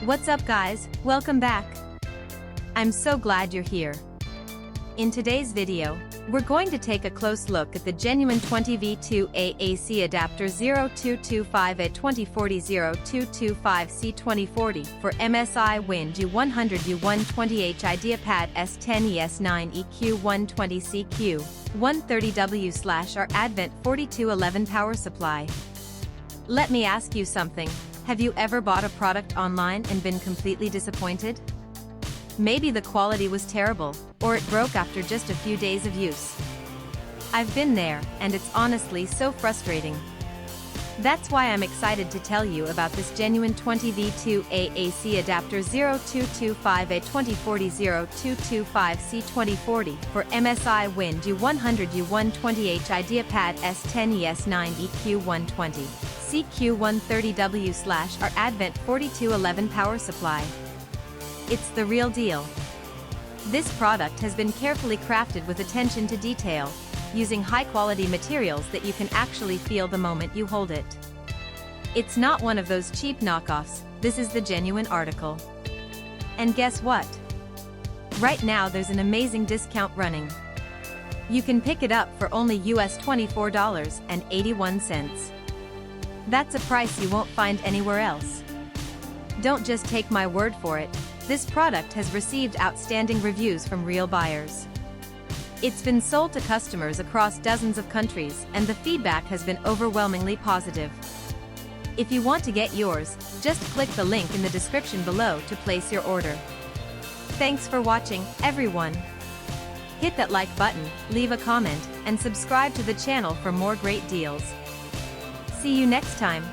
What's up guys, welcome back. I'm so glad you're here. In today's video, we're going to take a close look at the genuine 20V2A AC adapter 0225A2040 0225C2040 for MSI Wind U100 U120H IdeaPad S10 ES9 EQ120CQ 130W/R Advent 4211 power supply. Let me ask you something. Have you ever bought a product online and been completely disappointed? Maybe the quality was terrible, or it broke after just a few days of use. I've been there, and it's honestly so frustrating. That's why I'm excited to tell you about this genuine 20V2A AC adapter 0225A2040 0225C2040 for MSI Wind U100 U120H IdeaPad S10 ES9 EQ120. CQ130W/R Advent 4211 power supply. It's the real deal. This product has been carefully crafted with attention to detail, using high-quality materials that you can actually feel the moment you hold it. It's not one of those cheap knockoffs, this is the genuine article. And guess what? Right now there's an amazing discount running. You can pick it up for only US $24.81. That's a price you won't find anywhere else. Don't just take my word for it, this product has received outstanding reviews from real buyers. It's been sold to customers across dozens of countries, and the feedback has been overwhelmingly positive. If you want to get yours, just click the link in the description below to place your order. Thanks for watching, everyone. Hit that like button, leave a comment, and subscribe to the channel for more great deals. See you next time.